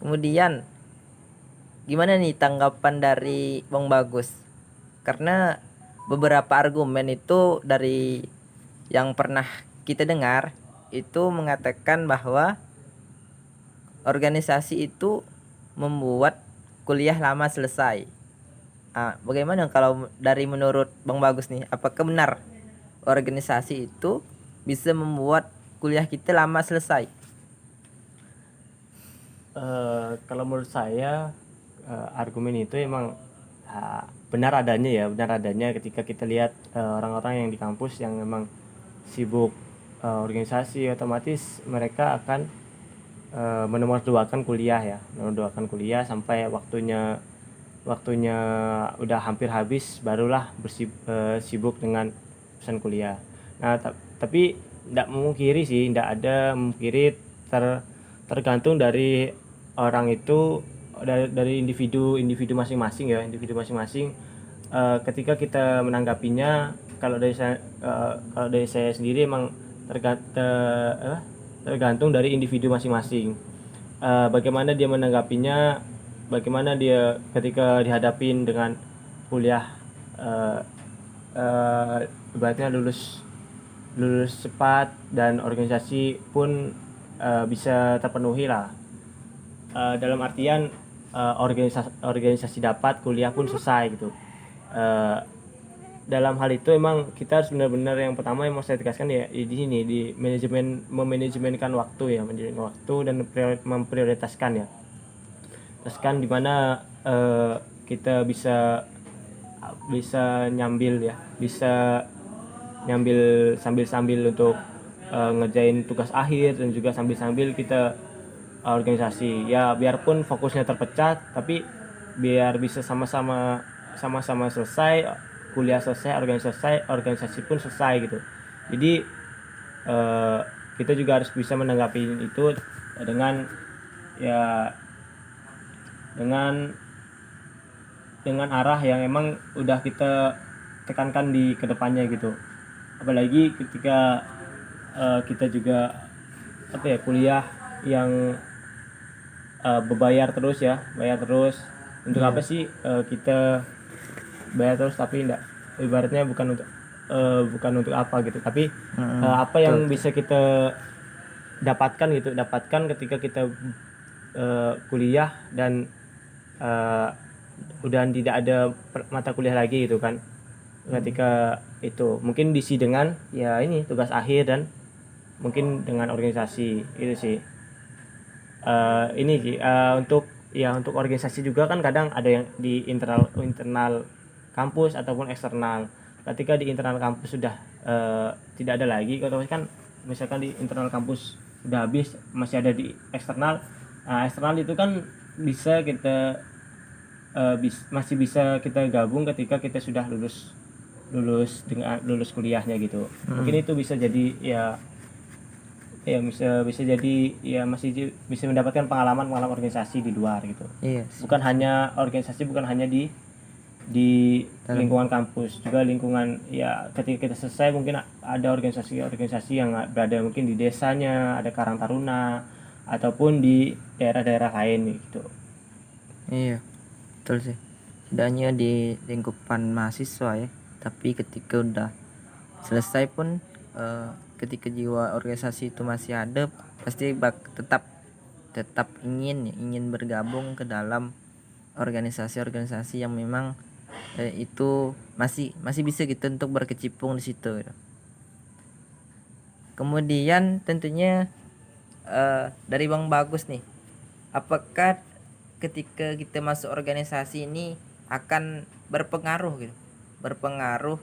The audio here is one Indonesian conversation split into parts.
Kemudian gimana nih tanggapan dari Bang Bagus? Karena beberapa argumen itu dari yang pernah kita dengar itu mengatakan bahwa organisasi itu membuat kuliah lama selesai. Bagaimana kalau dari menurut Bang Bagus nih, apakah benar organisasi itu bisa membuat kuliah kita lama selesai? Kalau menurut saya argumen itu emang benar adanya ya, benar adanya ketika kita lihat orang-orang yang di kampus yang memang sibuk organisasi, otomatis mereka akan menomorduakan kuliah ya, menomorduakan kuliah sampai waktunya waktunya udah hampir habis barulah sibuk dengan urusan kuliah. Nah, tapi tidak memungkiri sih, tidak ada memungkiri tergantung dari orang itu, dari individu masing-masing ya, individu masing-masing. Ketika kita menanggapinya, kalau dari saya sendiri emang tergantung dari individu masing-masing. Bagaimana dia menanggapinya, bagaimana dia ketika dihadapin dengan kuliah, uh, ibaratnya lulus lulus cepat dan organisasi pun bisa terpenuhi lah. Dalam artian organisasi dapat, kuliah pun selesai gitu. Uh, Dalam hal itu emang kita harus benar-benar, yang pertama yang mau saya tegaskan ya di sini, di memanajemenkan waktu ya, manajemen waktu dan memprioritaskan ya. Teruskan di mana kita bisa bisa nyambil ya, bisa nyambil sambil-sambil untuk ngerjain tugas akhir, dan juga sambil-sambil kita organisasi ya, biarpun fokusnya terpecah tapi biar bisa sama-sama selesai, kuliah selesai, organisasi pun selesai gitu. Jadi eh, kita juga harus bisa menanggapi itu dengan ya, dengan arah yang emang udah kita tekankan di kedepannya gitu. Apalagi ketika kita juga apa ya, kuliah yang berbayar terus ya, bayar terus. Untuk apa Iya. sih kita bayar terus tapi enggak, ibaratnya bukan untuk apa gitu, tapi apa Betul, yang betul. bisa kita dapatkan ketika kita kuliah dan uh, udah tidak ada mata kuliah lagi gitu kan. Ketika itu mungkin diisi dengan ya ini tugas akhir dan mungkin dengan organisasi itu sih. Ini sih untuk ya, untuk organisasi juga kan kadang ada yang di internal internal kampus ataupun eksternal. Ketika di internal kampus sudah tidak ada lagi, kalau kan misalkan di internal kampus sudah habis, masih ada di eksternal. Eksternal itu kan bisa kita masih bisa kita gabung ketika kita sudah lulus lulus kuliahnya gitu. Mungkin itu bisa jadi ya, bisa bisa jadi ya, masih bisa mendapatkan pengalaman organisasi di luar gitu. Iya, Bukan hanya organisasi, bukan hanya di dalam. lingkungan kampus, juga lingkungan ya, ketika kita selesai mungkin ada organisasi-organisasi yang berada mungkin di desanya, ada Karang Taruna ataupun di daerah-daerah lain gitu. Iya, betul sih. Setidaknya di lingkupan mahasiswa ya. Tapi ketika udah selesai pun, ketika jiwa organisasi itu masih ada, pasti tetap tetap ingin bergabung ke dalam organisasi-organisasi yang memang itu masih masih bisa gitu untuk berkecimpung di situ gitu. Kemudian tentunya dari Bang Bagus nih, apakah ketika kita masuk organisasi ini akan berpengaruh gitu, berpengaruh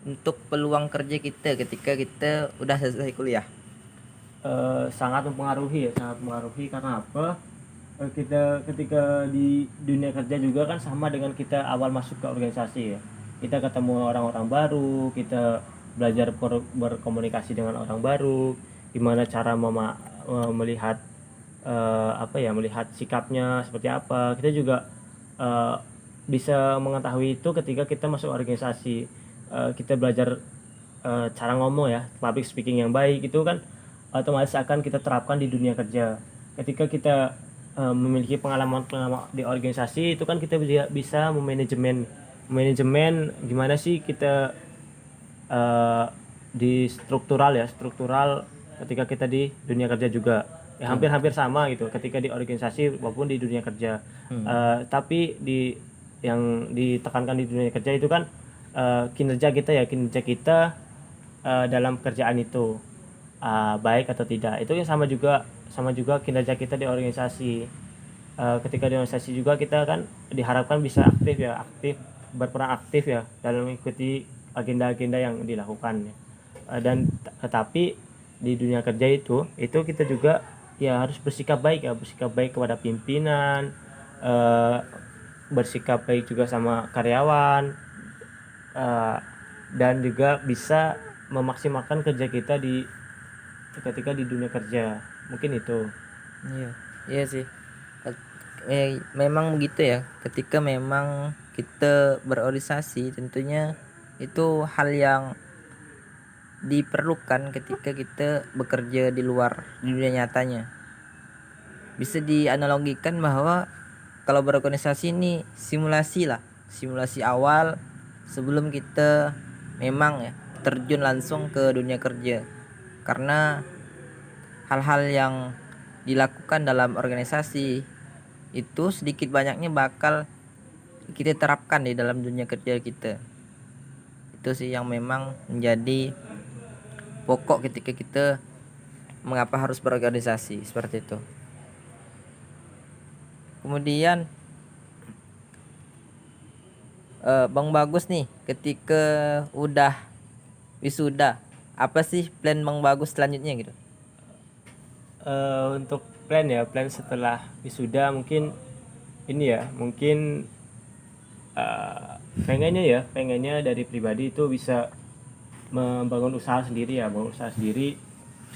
untuk peluang kerja kita ketika kita udah selesai kuliah? Sangat mempengaruhi ya, sangat mempengaruhi. Karena apa? Kita ketika di dunia kerja juga kan sama dengan kita awal masuk ke organisasi ya, kita ketemu orang-orang baru, kita belajar berkomunikasi dengan orang baru, gimana cara melihat apa ya, melihat sikapnya seperti apa. Kita juga eh, bisa mengetahui itu ketika kita masuk organisasi. Kita belajar cara ngomong ya, public speaking yang baik itu kan otomatis akan kita terapkan di dunia kerja. Ketika kita memiliki pengalaman di organisasi itu kan kita bisa manajemen gimana sih kita eh, di struktural ketika kita di dunia kerja juga ya hampir-hampir sama gitu ketika di organisasi maupun di dunia kerja. Tapi yang ditekankan di dunia kerja itu kan kinerja kita dalam pekerjaan itu baik atau tidak, itu yang sama juga kinerja kita di organisasi. Ketika di organisasi juga kita kan diharapkan bisa aktif berperan aktif ya dalam mengikuti agenda-agenda yang dilakukan ya. Dan tetapi di dunia kerja itu kita juga ya harus bersikap baik kepada pimpinan, eh, bersikap baik juga sama karyawan, eh, dan juga bisa memaksimalkan kerja kita ketika di dunia kerja. Mungkin itu. Iya, iya sih. Memang begitu ya. Ketika memang kita berorganisasi, tentunya itu hal yang diperlukan ketika kita bekerja di luar di dunia nyatanya. Bisa dianalogikan bahwa kalau berorganisasi ini simulasi awal sebelum kita memang ya terjun langsung ke dunia kerja. Karena hal-hal yang dilakukan dalam organisasi itu sedikit banyaknya bakal kita terapkan di dalam dunia kerja kita. Itu sih yang memang menjadi pokok ketika kita mengapa harus berorganisasi seperti itu. Kemudian Bang Bagus nih, ketika udah wisuda, apa sih plan Bang Bagus selanjutnya gitu? Untuk plan setelah wisuda mungkin ini ya, mungkin pengennya dari pribadi itu bisa membangun usaha sendiri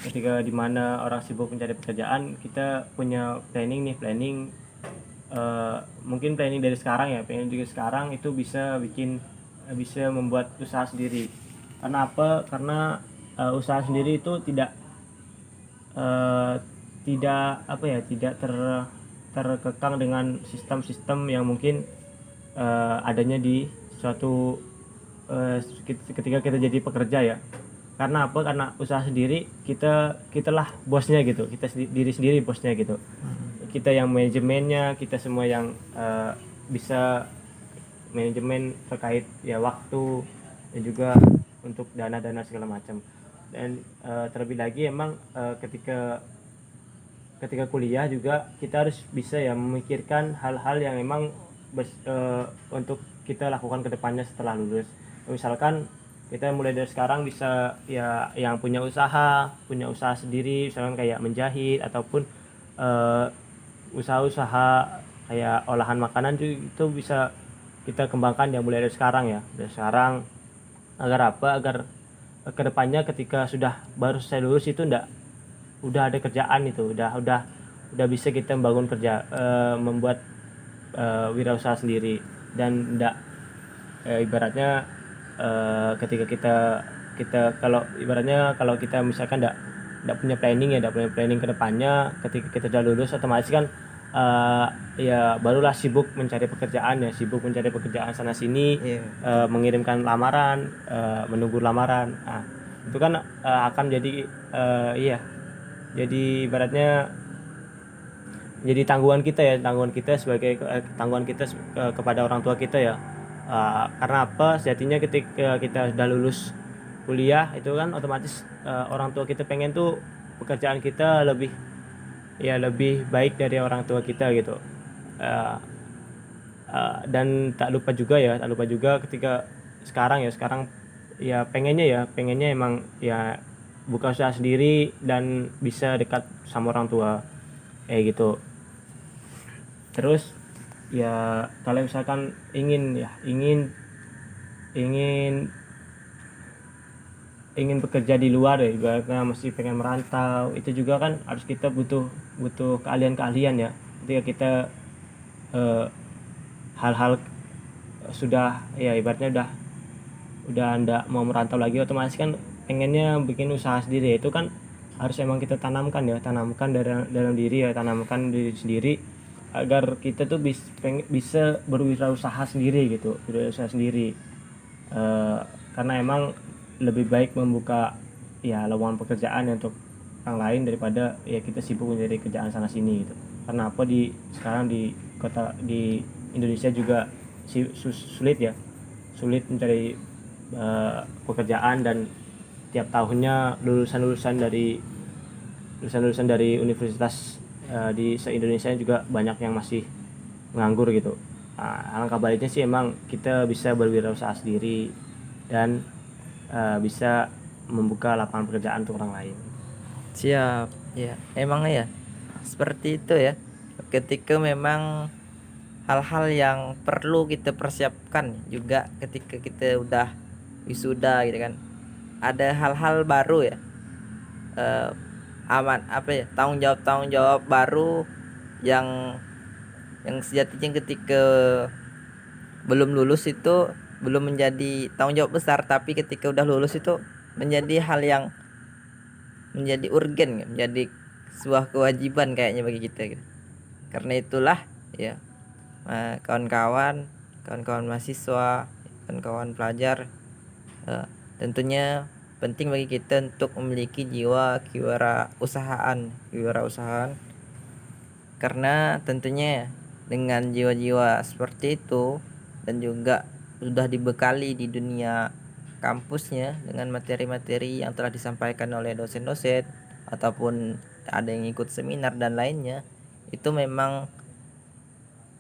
ketika dimana orang sibuk mencari pekerjaan, kita punya planning mungkin planning dari sekarang itu bisa membuat usaha sendiri. Karena apa? Karena usaha sendiri itu tidak terkekang dengan sistem-sistem yang mungkin adanya di suatu ketika kita jadi pekerja ya. Karena apa? Karena usaha sendiri kitalah bosnya gitu, diri sendiri bosnya gitu. Kita yang manajemennya, kita semua yang bisa manajemen terkait ya waktu dan juga untuk dana segala macam. Dan terlebih lagi emang ketika kuliah juga kita harus bisa ya memikirkan hal-hal yang emang untuk kita lakukan ke depannya setelah lulus. Misalkan kita mulai dari sekarang bisa ya yang punya usaha sendiri, misalkan kayak menjahit ataupun usaha-usaha kayak olahan makanan itu bisa kita kembangkan ya mulai dari sekarang agar kedepannya ketika baru saya lulus itu udah ada kerjaan, itu udah bisa kita membuat wirausaha sendiri, dan ibaratnya ketika kita kalau kita misalkan enggak punya planning ke depannya, ketika kita udah lulus otomatis kan ya barulah sibuk mencari pekerjaan sana sini, mengirimkan lamaran, menunggu lamaran. Nah, itu kan akan jadi ibaratnya jadi tanggungan kita kepada orang tua kita ya. Karena apa? Sejatinya ketika kita sudah lulus kuliah itu kan otomatis orang tua kita pengen tuh pekerjaan kita lebih baik dari orang tua kita gitu. Dan tak lupa juga ketika sekarang ya pengennya emang ya buka usaha sendiri dan bisa dekat sama orang tua gitu. Terus ya kalau misalkan ingin bekerja di luar ya, ibaratnya masih pengen merantau, itu juga kan harus kita butuh keahlian ya. Ketika kita hal-hal sudah ya ibaratnya udah ndak mau merantau lagi, otomatis kan pengennya bikin usaha sendiri. Itu kan harus emang kita tanamkan tanamkan diri sendiri agar kita tuh bisa berwirausaha sendiri gitu, berwirausaha sendiri. Karena emang lebih baik membuka ya lowongan pekerjaan untuk orang lain daripada ya kita sibuk mencari kerjaan sana sini gitu. Karena apa sekarang di Indonesia juga sulit mencari pekerjaan, dan tiap tahunnya lulusan dari universitas di se-Indonesia juga banyak yang masih menganggur gitu. Alangkah baiknya sih emang kita bisa berwirausaha sendiri dan bisa membuka lapangan pekerjaan untuk orang lain. Siap, ya. Emang ya seperti itu ya. Ketika memang hal-hal yang perlu kita persiapkan juga ketika kita udah wisuda gitu kan. Ada hal-hal baru ya. Eh, tanggung jawab baru yang sejatinya ketika belum lulus itu belum menjadi tanggung jawab besar, tapi ketika udah lulus itu menjadi hal yang menjadi urgen, menjadi sebuah kewajiban kayaknya bagi kita gitu. Karena itulah ya, kawan-kawan mahasiswa, kawan-kawan pelajar, tentunya penting bagi kita untuk memiliki jiwa kewirausahaan, karena tentunya dengan jiwa-jiwa seperti itu dan juga sudah dibekali di dunia kampusnya dengan materi-materi yang telah disampaikan oleh dosen-dosen ataupun ada yang ikut seminar dan lainnya, itu memang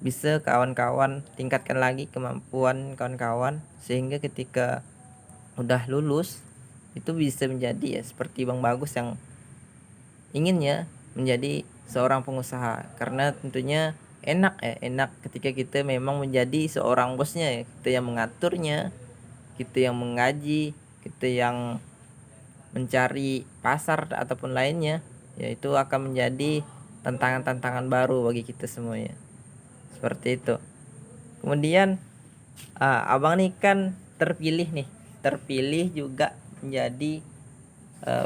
bisa kawan-kawan tingkatkan lagi kemampuan kawan-kawan sehingga ketika udah lulus itu bisa menjadi ya seperti Bang Bagus yang inginnya menjadi seorang pengusaha. Karena tentunya enak ketika kita memang menjadi seorang bosnya ya, kita yang mengaturnya, kita yang menggaji, kita yang mencari pasar ataupun lainnya, yaitu akan menjadi tantangan-tantangan baru bagi kita semuanya. Seperti itu. Kemudian abang nih kan terpilih juga menjadi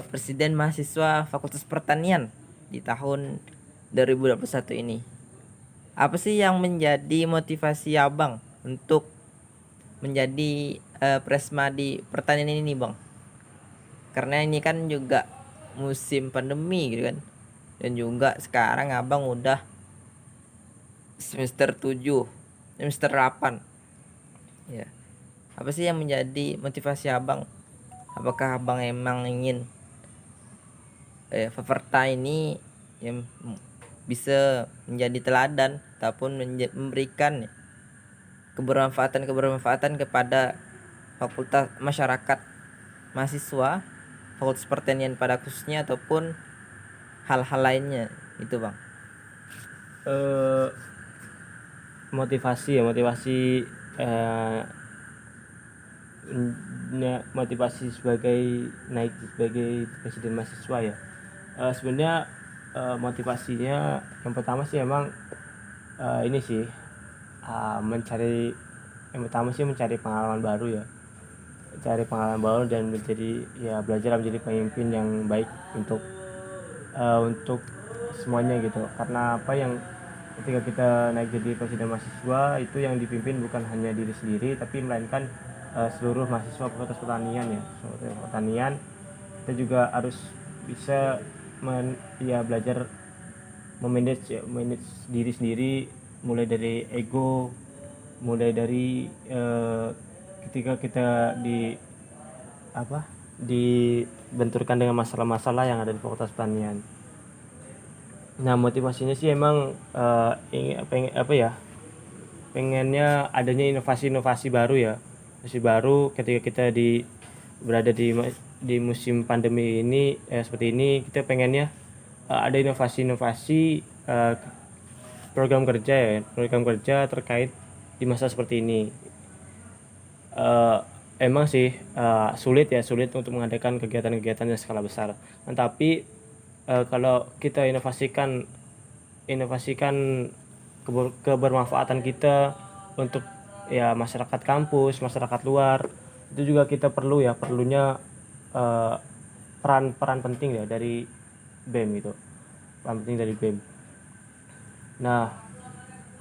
presiden mahasiswa Fakultas Pertanian di tahun 2021 ini. Apa sih yang menjadi motivasi abang untuk menjadi presma di pertanian ini bang? Karena ini kan juga musim pandemi gitu kan, dan juga sekarang abang udah semester 7, semester 8 ya. Apa sih yang menjadi motivasi abang? Apakah abang emang ingin Faferta ini yang bisa menjadi teladan ataupun memberikan kebermanfaatan kepada fakultas masyarakat mahasiswa Fakultas Pertanian pada khususnya ataupun hal-hal lainnya itu bang? Motivasi eh, motivasi naik sebagai presiden mahasiswa ya. Sebenarnya motivasinya yang pertama sih emang ini sih mencari pengalaman baru ya, dan belajar menjadi pemimpin yang baik untuk semuanya gitu. Karena ketika kita naik jadi presiden mahasiswa itu yang dipimpin bukan hanya diri sendiri tapi melainkan seluruh mahasiswa Fakultas Pertanian. Kita juga harus bisa belajar memanage diri sendiri, mulai dari ego, mulai dari ketika kita dibenturkan dengan masalah-masalah yang ada di Fakultas Pertanian. Nah, motivasinya sih emang pengennya adanya inovasi baru ya. Inovasi baru ketika kita berada di musim pandemi ini seperti ini, kita pengennya ada inovasi program kerja terkait di masa seperti ini. Emang sih sulit untuk mengadakan kegiatan-kegiatan yang skala besar. Tapi kalau kita inovasikan kebermanfaatan kita untuk ya masyarakat kampus, masyarakat luar, itu juga kita perlunya peran penting ya dari BEM gitu, peran penting dari BEM. Nah,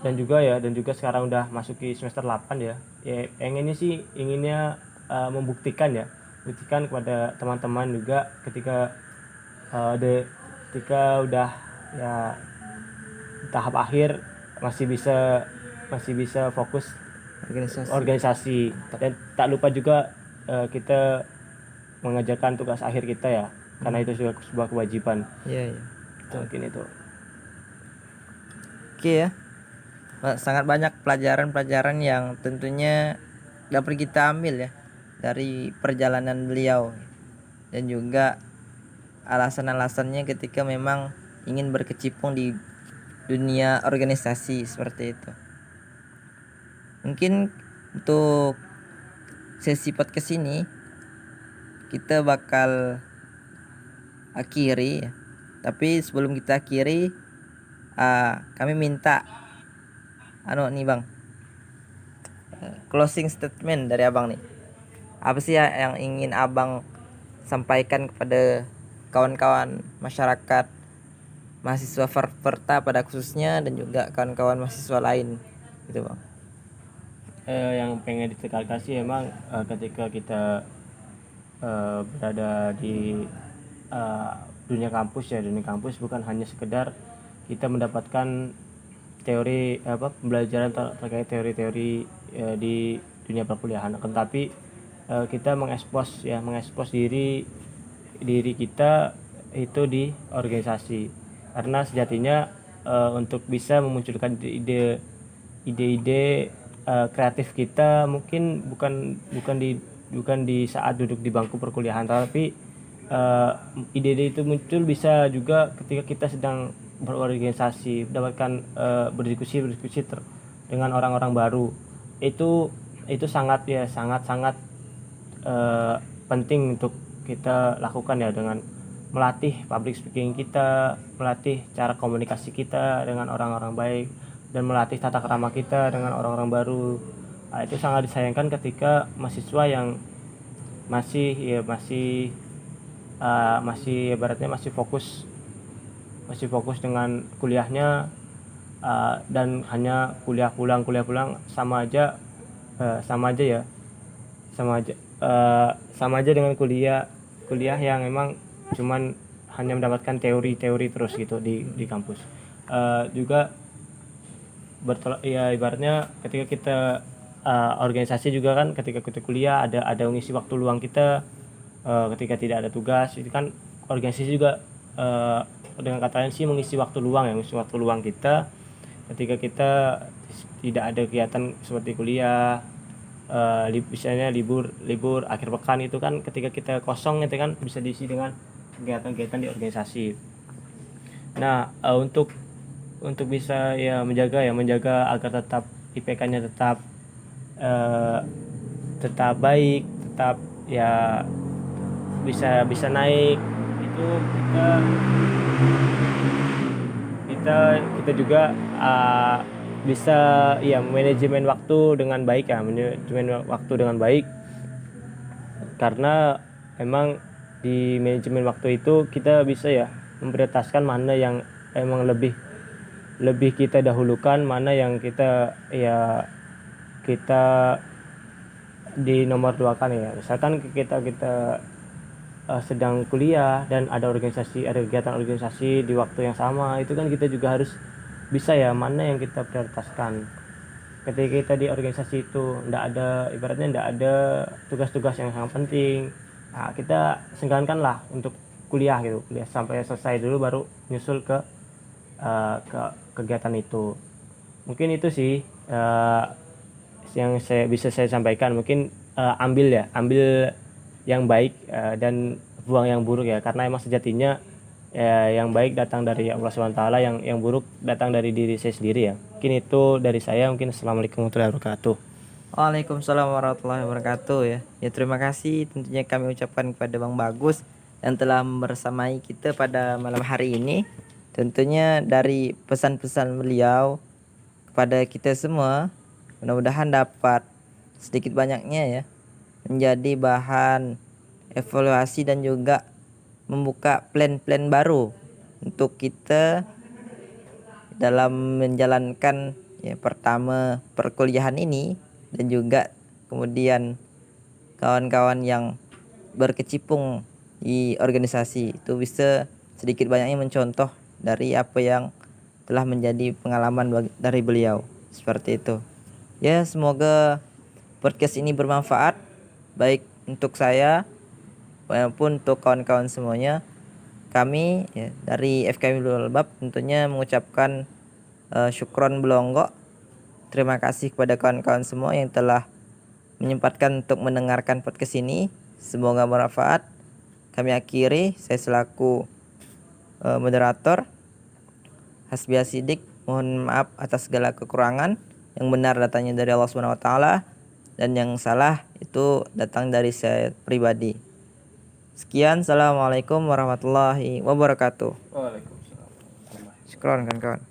dan juga sekarang udah masuki semester 8 ya. Inginnya membuktikan kepada teman-teman juga ketika ketika udah ya tahap akhir masih bisa fokus organisasi, dan tak lupa juga kita mengerjakan tugas akhir kita ya, karena itu juga sebuah kewajiban. Iya. Mungkin itu. Oke ya. Sangat banyak pelajaran-pelajaran yang tentunya dapat kita ambil ya dari perjalanan beliau, dan juga alasan-alasannya ketika memang ingin berkecimpung di dunia organisasi seperti itu. Mungkin untuk sesi podcast ini kita bakal akhiri ya. Tapi sebelum kita akhiri, kami minta nih Bang, closing statement dari Abang nih. Apa sih yang ingin Abang sampaikan kepada kawan-kawan masyarakat mahasiswa Perta pada khususnya, dan juga kawan-kawan mahasiswa lain gitu Bang? Yang pengen ditekankan sih emang ketika kita berada di dunia kampus bukan hanya sekedar kita mendapatkan teori pembelajaran terkait teori-teori di dunia perkuliahan, tetapi kita mengekspos diri kita itu di organisasi, karena sejatinya untuk bisa memunculkan ide-ide kreatif kita mungkin bukan di saat duduk di bangku perkuliahan, tapi ide-ide itu muncul bisa juga ketika kita sedang berorganisasi, mendapatkan berdiskusi dengan orang-orang baru. Itu sangat penting untuk kita lakukan ya, dengan melatih public speaking kita, melatih cara komunikasi kita dengan orang-orang baik, dan melatih tata krama kita dengan orang-orang baru. Itu sangat disayangkan ketika mahasiswa yang masih ibaratnya masih fokus dengan kuliahnya, dan hanya kuliah pulang sama aja dengan kuliah yang memang cuman hanya mendapatkan teori terus gitu di kampus. Juga ibaratnya ketika kita organisasi juga kan, ketika kita kuliah ada mengisi waktu luang kita ketika tidak ada tugas. Itu kan organisasi juga dengan kata lain sih mengisi waktu luang kita ketika kita tidak ada kegiatan seperti kuliah, misalnya libur akhir pekan. Itu kan ketika kita kosong itu kan bisa diisi dengan kegiatan-kegiatan di organisasi. Nah, untuk bisa menjaga agar tetap IPK-nya tetap baik, tetap ya bisa naik, itu kita juga bisa manajemen waktu dengan baik, karena memang di manajemen waktu itu kita bisa memprioritaskan mana yang emang lebih kita dahulukan, mana yang kita di nomor 2 kan ya. Misalkan kita sedang kuliah dan ada kegiatan organisasi di waktu yang sama, itu kan kita juga harus bisa mana yang kita prioritaskan. Ketika kita di organisasi itu ibaratnya tidak ada tugas-tugas yang sangat penting, kita senggankanlah untuk kuliah sampai selesai dulu, baru nyusul ke kegiatan itu. Mungkin itu sih yang bisa saya sampaikan. Mungkin ambil yang baik dan buang yang buruk ya, karena emang sejatinya yang baik datang dari Allah SWT, yang buruk datang dari diri saya sendiri ya. Mungkin itu dari saya. Mungkin Assalamualaikum warahmatullahi wabarakatuh. Waalaikumsalam warahmatullahi wabarakatuh ya. Terima kasih tentunya kami ucapkan kepada Bang Bagus yang telah bersamai kita pada malam hari ini. Tentunya dari pesan-pesan beliau kepada kita semua, mudah-mudahan dapat sedikit banyaknya menjadi bahan evaluasi dan juga membuka plan-plan baru untuk kita dalam menjalankan ya pertama perkuliahan ini, dan juga kemudian kawan-kawan yang berkecimpung di organisasi itu bisa sedikit banyaknya mencontoh dari apa yang telah menjadi pengalaman dari beliau, seperti itu. Ya, semoga podcast ini bermanfaat baik untuk saya maupun untuk kawan-kawan semuanya. Kami ya, dari FKM Nurul Albab tentunya mengucapkan syukron belonggo. Terima kasih kepada kawan-kawan semua yang telah menyempatkan untuk mendengarkan podcast ini. Semoga bermanfaat. Kami akhiri, saya selaku moderator Hasbi Asidik, mohon maaf atas segala kekurangan. Yang benar datangnya dari Allah Subhanahu wa taala, dan yang salah itu datang dari saya pribadi. Sekian, assalamualaikum warahmatullahi wabarakatuh. Waalaikumsalam. Syukron kawan-kawan.